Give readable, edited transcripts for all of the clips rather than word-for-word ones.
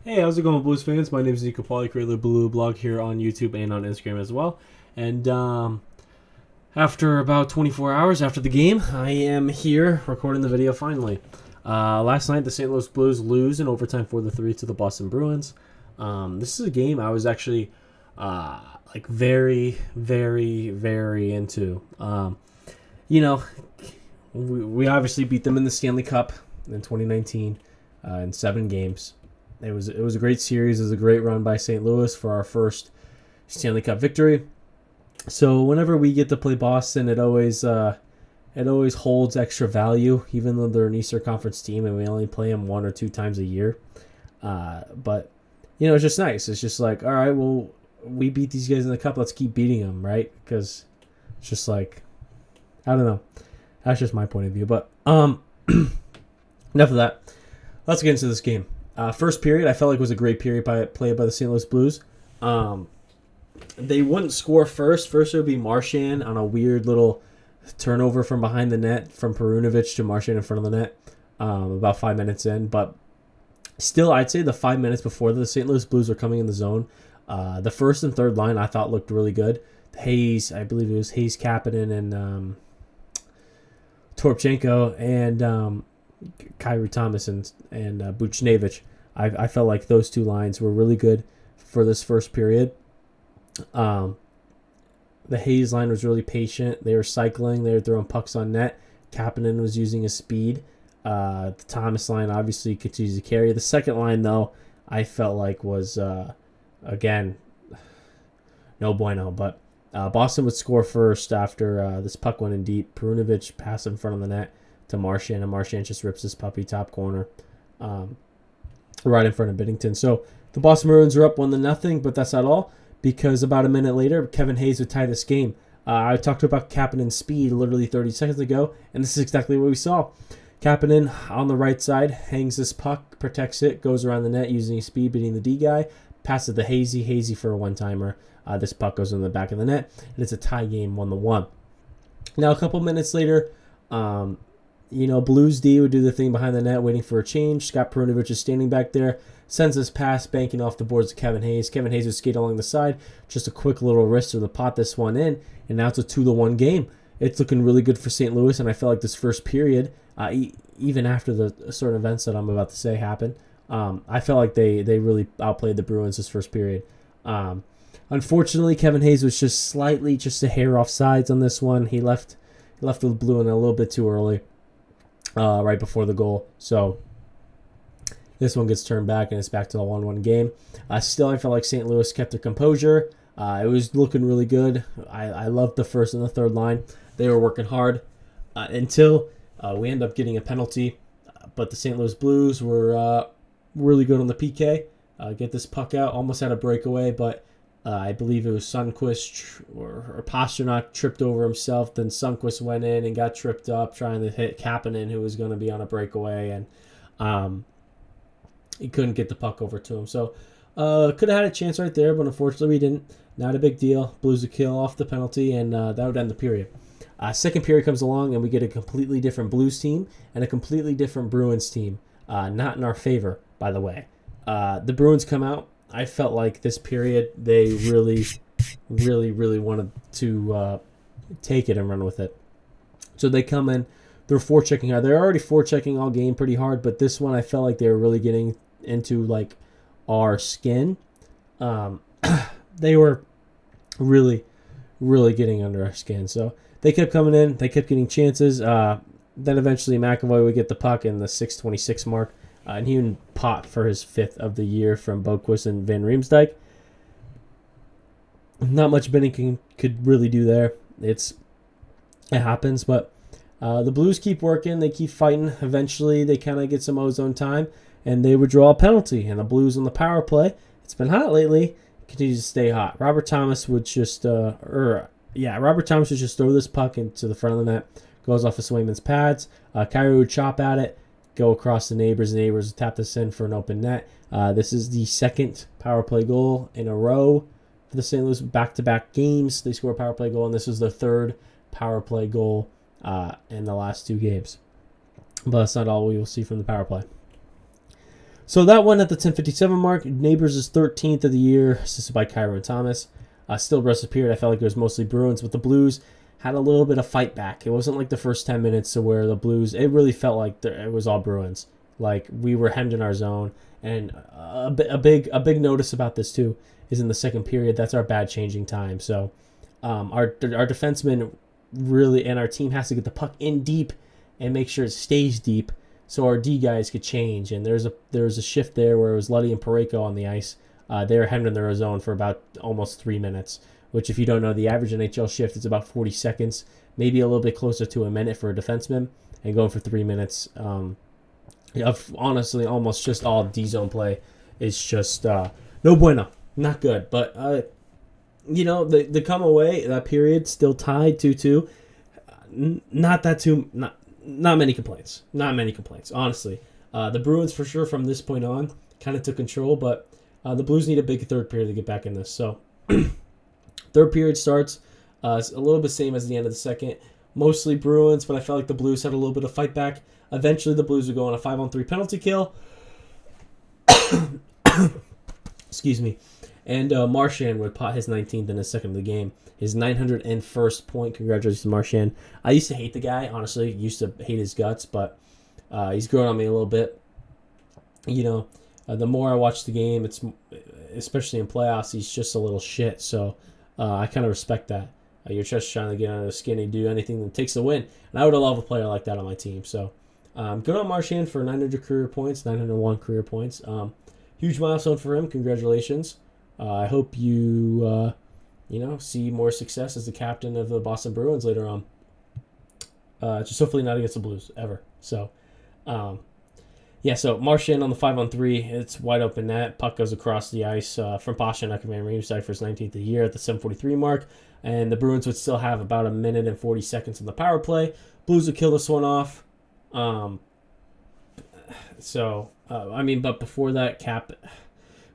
Hey, how's it going, Blues fans? My name is Nico Pauly, creator of the Blue blog here on YouTube and on Instagram as well. And after about 24 hours after the game, I am here recording the video finally. Last night, the St. Louis Blues lose in overtime 4-3 to the Boston Bruins. This is a game I was actually very, very, very into. You know, we obviously beat them in the Stanley Cup in 2019 in 7 games. It was a great series. It was a great run by St. Louis for our first Stanley Cup victory. So whenever we get to play Boston, it always holds extra value, even though they're an Eastern Conference team and we only play them 1 or 2 times a year. But it's just nice. It's just like, all right, well, we beat these guys in the Cup. Let's keep beating them, right? Because it's just like, I don't know. That's just my point of view. But enough of that. Let's get into this game. First period, I felt like was a great period played by the St. Louis Blues. They wouldn't score first. First, it would be Marchand on a weird little turnover from behind the net from Perunovic to Marchand in front of the net about 5 minutes in. But still, I'd say the 5 minutes before the St. Louis Blues were coming in the zone, the first and third line I thought looked really good. Hayes, I believe it was Hayes, Kapanen, and Torpchenko, and Kyrie Thomas and Buchnevich. I felt like those two lines were really good for this first period. The Hayes line was really patient. They were cycling. They were throwing pucks on net. Kapanen was using his speed. The Thomas line obviously continues to carry. The second line, though, I felt like was, again, no bueno. But Boston would score first after this puck went in deep. Perunovic passed in front of the net to Marchand, and Marchand just rips his puppy top corner right in front of Binnington. So the Boston Bruins are up 1-0, but that's not all, because about a minute later, Kevin Hayes would tie this game. I talked about Kapanen's speed literally 30 seconds ago, and this is exactly what we saw. Kapanen on the right side hangs this puck, protects it, goes around the net using his speed, beating the D guy, passes to Hazy for a one-timer. This puck goes in the back of the net, and it's a tie game 1-1. Now, a couple minutes later, Blues D would do the thing behind the net, waiting for a change. Scott Perunovic is standing back there, sends his pass, banking off the boards to Kevin Hayes. Kevin Hayes would skate along the side, just a quick little wrist to pot this one in, and now it's a 2-1 game. It's looking really good for St. Louis, and I felt like this first period, even after the sort of events that I'm about to say happen, I felt like they really outplayed the Bruins this first period. Unfortunately, Kevin Hayes was just a hair off sides on this one. He left the blue in a little bit too early. Right before the goal. So this one gets turned back, and it's back to a 1-1 game. Still, I felt like St. Louis kept their composure. It was looking really good. I loved the first and the third line. They were working hard until we end up getting a penalty. But the St. Louis Blues were really good on the PK. Get this puck out. Almost had a breakaway, but I believe it was Sundqvist or Pasternak tripped over himself. Then Sundqvist went in and got tripped up trying to hit Kapanen, who was going to be on a breakaway, and he couldn't get the puck over to him. So could have had a chance right there, but unfortunately we didn't. Not a big deal. Blues would kill off the penalty, and that would end the period. Second period comes along, and we get a completely different Blues team and a completely different Bruins team. Not in our favor, by the way. The Bruins come out. I felt like this period they really, really, really wanted to take it and run with it. So they come in, they're forechecking hard. They're already forechecking all game pretty hard, but this one I felt like they were really getting into like our skin. They were really, really getting under our skin. So they kept coming in, they kept getting chances. Then eventually McAvoy would get the puck in the 6:26 mark. And he even pot for his 5th of the year from Boquist and Van Riemsdyk. Not much Binnington could really do there. It happens, but the Blues keep working. They keep fighting. Eventually, they kind of get some ozone time, and they would draw a penalty. And the Blues on the power play, it's been hot lately, continues to stay hot. Robert Thomas would just throw this puck into the front of the net. Goes off of Swayman's pads. Kyrie would chop at it. Go across the neighbors. The neighbors tap this in for an open net. This is the second power play goal in a row for the St. Louis. Back-to-back games, they score a power play goal, and this was their third power play goal in the last 2 games. But that's not all we will see from the power play. So that one at the 10:57 mark. Neighbors is 13th of the year, assisted by Kyra and Thomas. Still rest of period. I felt like it was mostly Bruins, but the Blues had a little bit of fight back. It wasn't like the first 10 minutes to where the Blues, it really felt like it was all Bruins. Like we were hemmed in our zone. And a big notice about this too is in the second period. That's our bad changing time. So our defensemen really and our team has to get the puck in deep and make sure it stays deep so our D guys could change. And there was a shift there where it was Luddy and Parayko on the ice. They were hemmed in their zone for about almost 3 minutes, which if you don't know, the average NHL shift is about 40 seconds, maybe a little bit closer to a minute for a defenseman, and going for 3 minutes. Honestly, almost just all D-zone play is just no bueno. Not good. But, the come away, that period, still tied 2-2. Not many complaints. Not many complaints, honestly. The Bruins, for sure, from this point on, kind of took control, but the Blues need a big third period to get back in this. So, third period starts a little bit same as the end of the second. Mostly Bruins, but I felt like the Blues had a little bit of fight back. Eventually, the Blues would go on a 5-on-3 penalty kill. Excuse me. And Marchand would pot his 19th and his second of the game. His 901st point. Congratulations to Marchand. I used to hate the guy, honestly. Used to hate his guts, but he's grown on me a little bit. The more I watch the game, it's especially in playoffs, he's just a little shit. So I kind of respect that. You're just trying to get under the skin and do anything that takes the win. And I would love a player like that on my team. So good on Marchand for 900 career points, 901 career points. Huge milestone for him. Congratulations. I hope you, see more success as the captain of the Boston Bruins later on. Just hopefully not against the Blues, ever. So, so Marchand on the 5-on-3. It's wide open net. Puck goes across the ice from Pastrnak and Range side for his 19th of the year at the 7:43 mark. And the Bruins would still have about a minute and 40 seconds in the power play. Blues would kill this one off. But before that,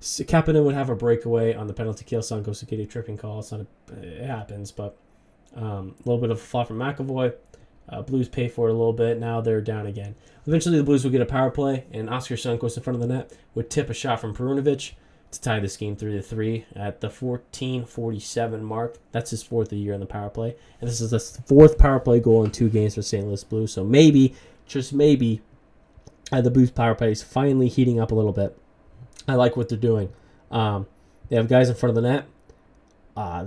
Kapanen would have a breakaway on the penalty kill. Sankos would get a tripping call. It happens, but a little bit of a flop from McAvoy. Blues pay for it a little bit. Now they're down again. Eventually, the Blues would get a power play, and Oscar Sankos in front of the net would tip a shot from Perunovic to tie this game 3-3 at the 14:47 mark. That's his fourth of the year in the power play. And this is the fourth power play goal in 2 games for St. Louis Blues. So maybe, just maybe, the Blues power play is finally heating up a little bit. I like what they're doing. They have guys in front of the net.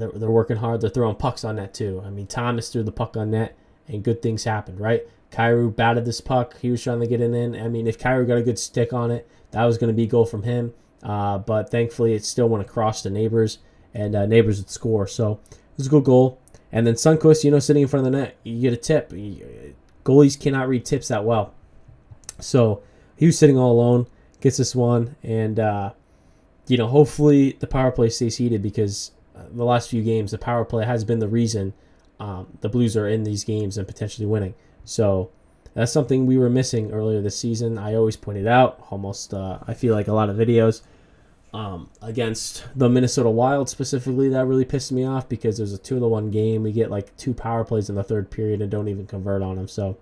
They're working hard. They're throwing pucks on net too. Thomas threw the puck on net, and good things happened, right? Kyrou batted this puck. He was trying to get it in. If Kyrou got a good stick on it, that was going to be a goal from him. But thankfully, it still went across to Neighbors, and Neighbors would score. So it was a good goal. And then Sunquist, sitting in front of the net, you get a tip. Goalies cannot read tips that well. So he was sitting all alone, gets this one, and hopefully the power play stays heated because the last few games, the power play has been the reason the Blues are in these games and potentially winning. So that's something we were missing earlier this season. I always pointed out, I feel like a lot of videos against the Minnesota Wild specifically, that really pissed me off because there's a 2-1 game. We get like 2 power plays in the third period and don't even convert on them. So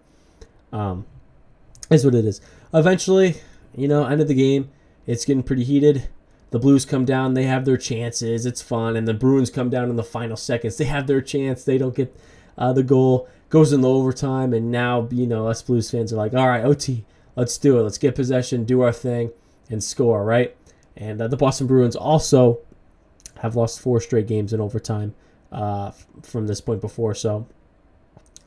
is what it is. Eventually, end of the game, it's getting pretty heated. The Blues come down. They have their chances. It's fun. And the Bruins come down in the final seconds. They have their chance. They don't get the goal. Goes into overtime. And now, us Blues fans are like, all right, OT, let's do it. Let's get possession, do our thing, and score, right? And the Boston Bruins also have lost 4 straight games in overtime from this point before. So,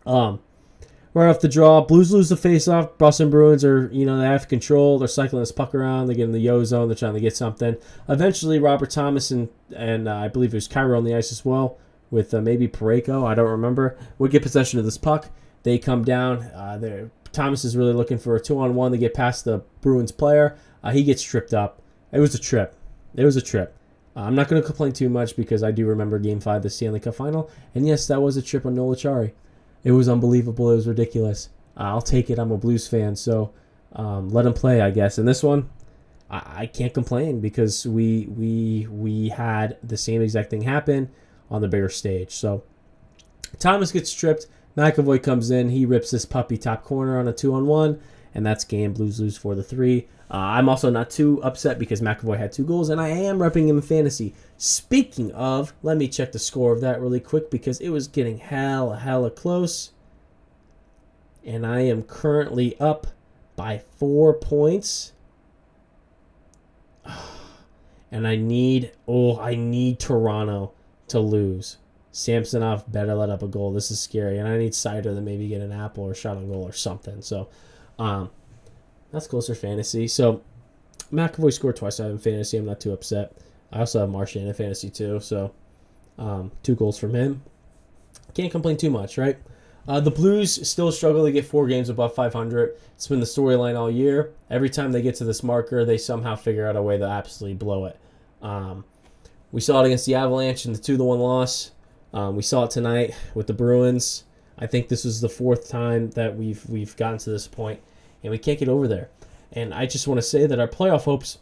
right off the draw, Blues lose the face-off. Boston Bruins are, they have control. They're cycling this puck around. They get in the yo zone. They're trying to get something. Eventually, Robert Thomas and I believe it was Kyrou on the ice as well with maybe Parayko. I don't remember. Would get possession of this puck. They come down. Thomas is really looking for a 2-on-1 to get past the Bruins player. He gets tripped up. It was a trip. I'm not going to complain too much because I do remember Game 5 of the Stanley Cup Final. And yes, that was a trip on Noel Acciari. It was unbelievable. It was ridiculous. I'll take it. I'm a Blues fan, so let him play, I guess. And this one, I can't complain because we had the same exact thing happen on the bigger stage. So Thomas gets stripped. McAvoy comes in. He rips this puppy top corner on a 2-on-1, and that's game. Blues lose 4-3. I'm also not too upset because McAvoy had 2 goals, and I am repping him in fantasy. Speaking of, let me check the score of that really quick because it was getting hella close. And I am currently up by 4 points. And I need Toronto to lose. Samsonov better let up a goal. This is scary. And I need Cider to maybe get an apple or shot on goal or something. So, that's closer fantasy. So, McAvoy scored twice out in fantasy. I'm not too upset. I also have Marchand in fantasy too. So, 2 goals from him. Can't complain too much, right? The Blues still struggle to get 4 games above 500. It's been the storyline all year. Every time they get to this marker, they somehow figure out a way to absolutely blow it. We saw it against the Avalanche in the 2-1 loss. We saw it tonight with the Bruins. I think this is the 4th time that we've gotten to this point, and we can't get over there. And I just want to say that our playoff hopes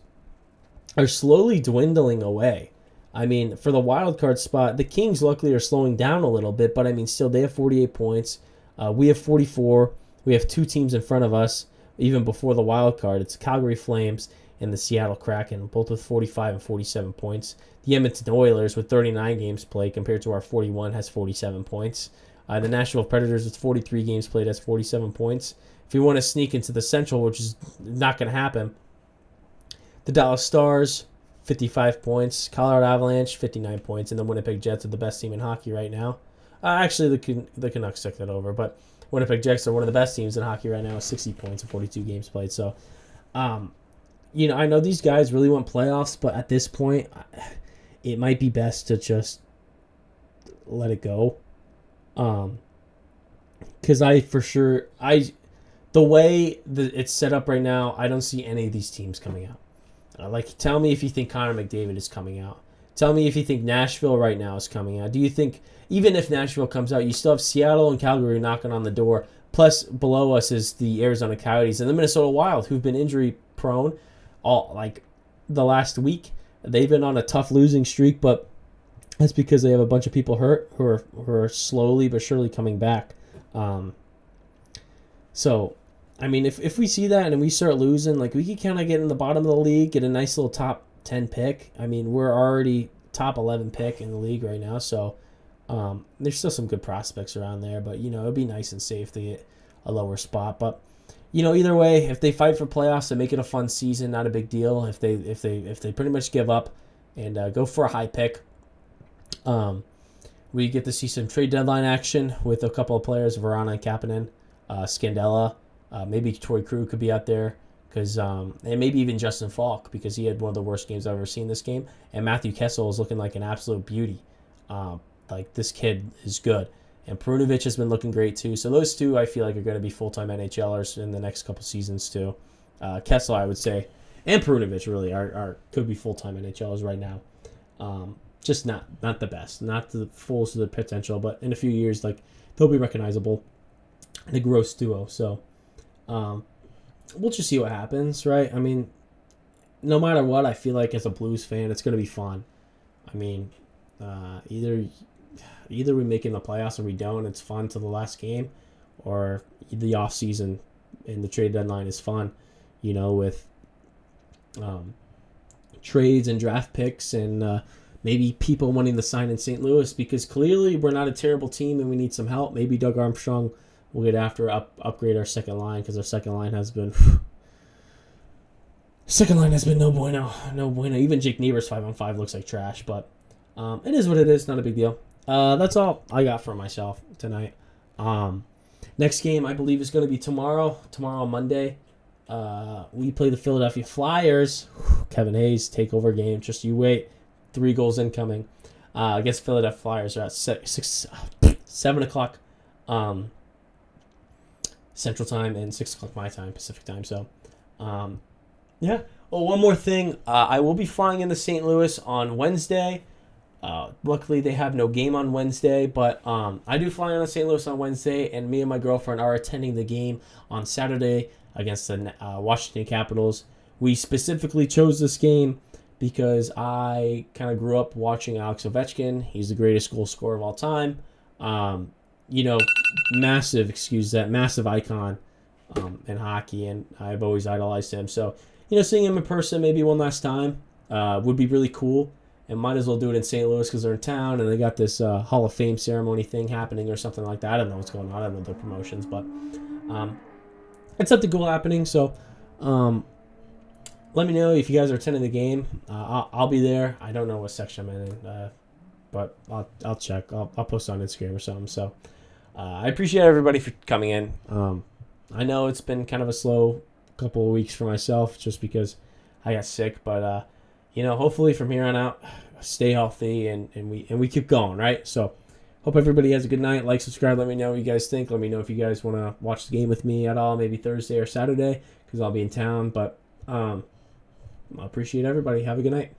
are slowly dwindling away. I mean, for the wild card spot, the Kings luckily are slowing down a little bit, but I mean, still, they have 48 points. We have 44. We have 2 teams in front of us, even before the wild card. It's the Calgary Flames and the Seattle Kraken, both with 45 and 47 points. The Edmonton Oilers, with 39 games played compared to our 41, has 47 points. The Nashville Predators, with 43 games played, has 47 points. If you want to sneak into the Central, which is not going to happen, the Dallas Stars, 55 points. Colorado Avalanche, 59 points. And the Winnipeg Jets are the best team in hockey right now. Actually, the Canucks took that over. But Winnipeg Jets are one of the best teams in hockey right now with 60 points and 42 games played. So, I know these guys really want playoffs. But at this point, it might be best to just let it go. Because the way that it's set up right now, I don't see any of these teams coming out. Tell me if you think Connor McDavid is coming out. Tell me if you think Nashville right now is coming out. Do you think, even if Nashville comes out, you still have Seattle and Calgary knocking on the door? Plus, below us is the Arizona Coyotes and the Minnesota Wild, who've been injury prone the last week. They've been on a tough losing streak, but that's because they have a bunch of people hurt who are slowly but surely coming back. So, I mean, if we see that and we start losing, we can kind of get in the bottom of the league, get a nice little top 10 pick. I mean, we're already top 11 pick in the league right now, so there's still some good prospects around there. But, it'd be nice and safe to get a lower spot. But, either way, if they fight for playoffs and make it a fun season, not a big deal. If they pretty much give up and go for a high pick, we get to see some trade deadline action with a couple of players, Verana and Kapanen, Scandella. Maybe Torrey Krug could be out there, and maybe even Justin Falk, because he had one of the worst games I've ever seen this game. And Matthew Kessel is looking like an absolute beauty. This kid is good. And Perunovic has been looking great too. So those two I feel like are going to be full-time NHLers in the next couple seasons too. Kessel, I would say, and Perunovic really could be full-time NHLers right now. Just not the best, not the full to the potential, but in a few years, they'll be recognizable. The gross duo. So we'll just see what happens, right? I mean, no matter what, I feel like as a Blues fan, it's going to be fun. I mean, either we make it in the playoffs or we don't. It's fun to the last game, or the off season and the trade deadline is fun, with trades and draft picks and maybe people wanting to sign in St. Louis, because clearly we're not a terrible team and we need some help. Maybe Doug Armstrong will get after upgrade our second line, because our second line has been no bueno. Even Jake Niebuhr's 5-on-5 looks like trash, but it is what it is. Not a big deal. That's all I got for myself tonight. Next game I believe is going to be tomorrow Monday. We play the Philadelphia Flyers. Kevin Hayes takeover game. Just you wait. 3 goals incoming. Against Philadelphia Flyers are at 7 o'clock Central Time and 6 o'clock my time, Pacific Time. So, yeah. Oh, one more thing. I will be flying into St. Louis on Wednesday. Luckily, they have no game on Wednesday, but I do fly into St. Louis on Wednesday, and me and my girlfriend are attending the game on Saturday against the Washington Capitals. We specifically chose this game because I kind of grew up watching Alex Ovechkin. He's the greatest goal scorer of all time. Massive icon in hockey, and I've always idolized him. So, seeing him in person maybe one last time would be really cool. And might as well do it in St. Louis because they're in town and they got this Hall of Fame ceremony thing happening or something like that. I don't know what's going on. I don't know the promotions, but it's something cool happening. So let me know if you guys are attending the game. I'll be there. I don't know what section I'm in, but I'll check. I'll post on Instagram or something. So I appreciate everybody for coming in. I know it's been kind of a slow couple of weeks for myself just because I got sick, but hopefully from here on out, stay healthy and we keep going, right? So hope everybody has a good night. Like, subscribe, let me know what you guys think. Let me know if you guys want to watch the game with me at all, maybe Thursday or Saturday, because I'll be in town. But I appreciate everybody. Have a good night.